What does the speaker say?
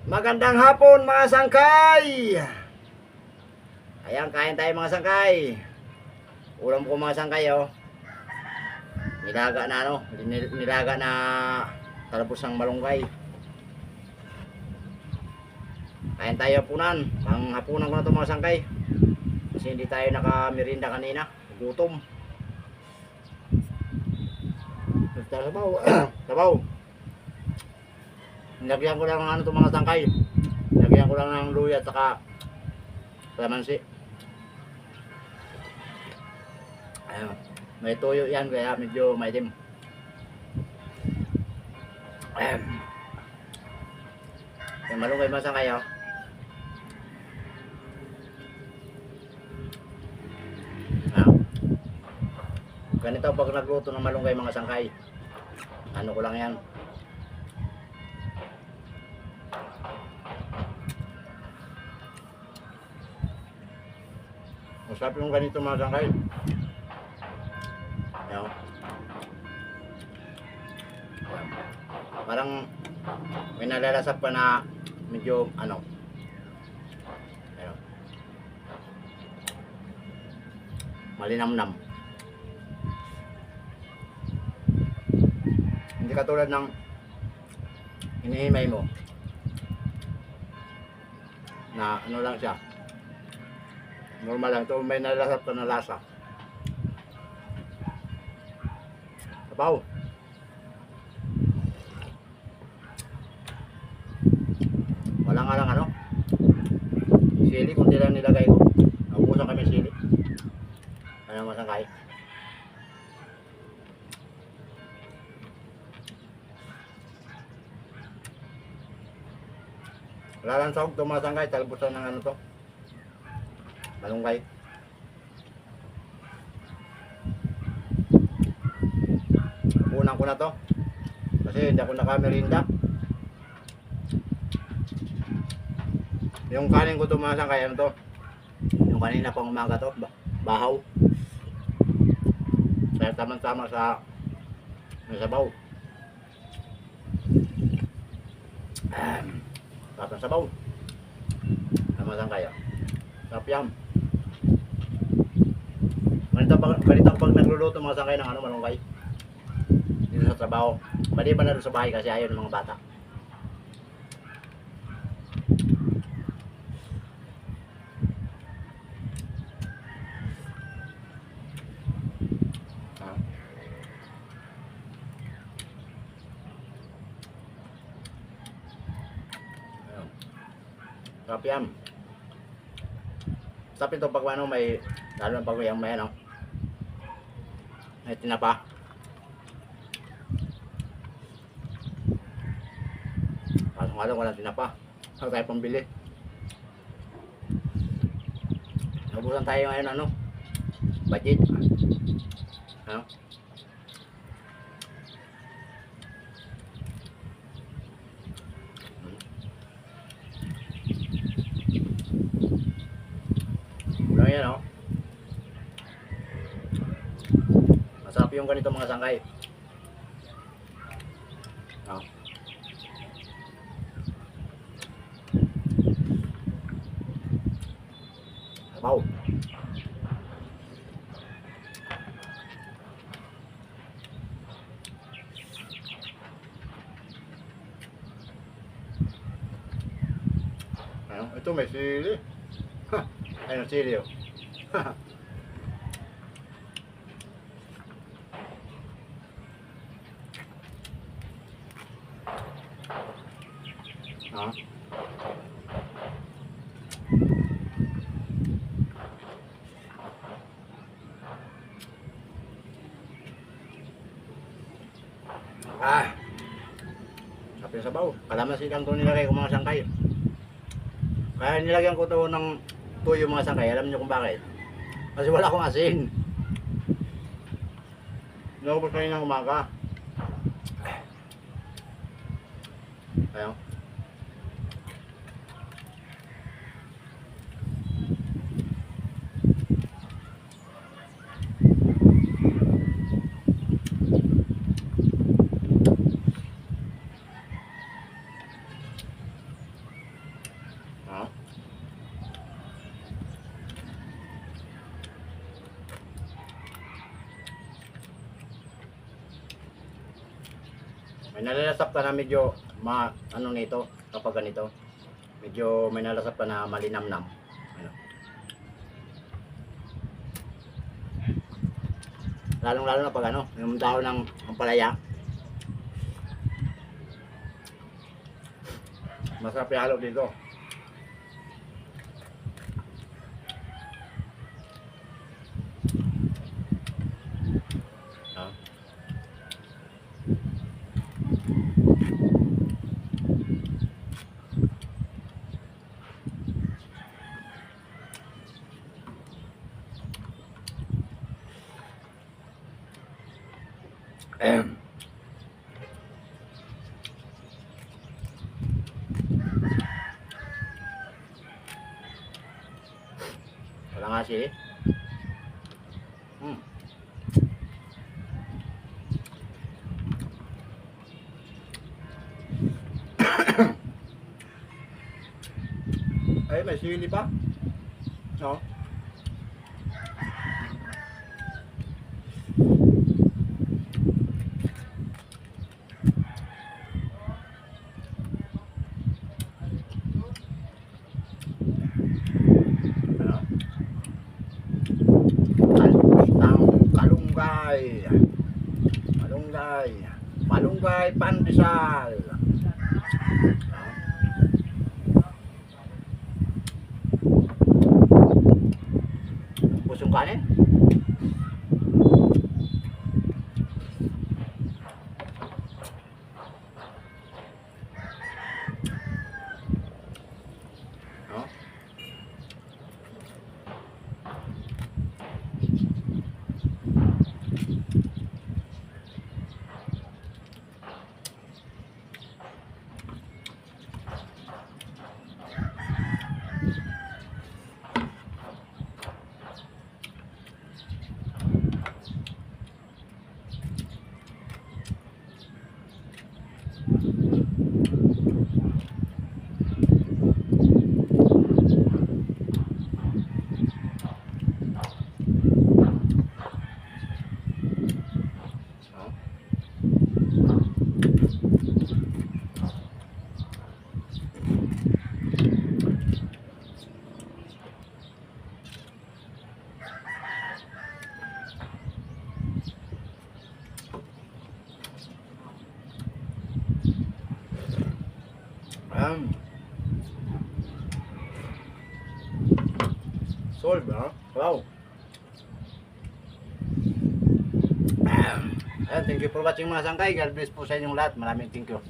Magandang hapon mga sangkay. Ayan, kain tayo mga sangkay. Ulam ko mga sangkay oh. Nilaga na ano, nilaga na talbos ng malunggay. Kain tayo hapunan. Panghapunan ko na ito mga sangkay. Kasi hindi tayo nakamerinda kanina. Gutom. Sabaw. Sabaw. Nilagyan ko lang ng ano itong mga sangkay. Nilagyan ko lang ng luya at saka kalamansi. Ayun. May tuyo yan kaya medyo maitim. Ayun. Yung malunggay mga sangkay oh. Ganito pag nagluto ng malunggay mga sangkay. Ano ko lang yan. Masarap yung ganito mga sangkay. Ayan. Parang may nalalasap pa na medyo ano. Ayan. Malinamnam. Hindi katulad ng hinihimay mo na ano lang siya. Normal lang. Ito may nalasap ka na lasa. Sabaw. Wala nga lang ano. Sili, kunti lang nilagay ko. Naubusan kami sili. Ano masangkay. Wala lang sahog ito mga sangkay. Talbusan ng ano to. Malunggay. Punan ko na to kasi hindi ako nakamerinda. Yung kanin ko mga sangkay, ano to, yung kanina pang umaga to, bahaw, kaya tamang-tama sa sabaw. Tapos sabaw mga sangkay. Sarap yan. Ganito pag nagluluto mga sangkay ng ano, malunggay dito sa trabaho. Maliban na doon sa bahay kasi ayaw ng mga bata. Sarap yan. Sarap ito pag ano, may lalo na pag may ano, may tinapa. Kaso nga lang walang tinapa. Saan tayo pambili? Nabusan tayo ngayon ano, budget. Ano? Ano yan oh. Masarap yung ganito mga sangkay. Oh. Wow. Ano? Ito may sili. Ha, ayun sili oh. Ha? Ah, sabi sa sabaw. Kalamansi lang ito nilagay ko mga sangkay. Kaya nilagyan ko ito ng tuyo mga sangkay. Alam niyo kung bakit? Kasi wala akong asin. Naubos ko ng umaga. Ayun. May nalalasap ka na medyo ano nito kapag ganito. Medyo may nalasap ka na malinamnam. Ano. Lalong-lalo na pag ano, yung dahon ng ampalaya. Masarap ihalo dito. Ah. Wala nga sili. Hmm. Ay, may sili pa? No? Ano? Kalunggay. Malunggay. Malunggay pandesal. Pusong kanin? No? No? Solve, ha? Wow. Ayan, thank you for watching mga sangkay. God bless po sa inyong lahat. Maraming thank you.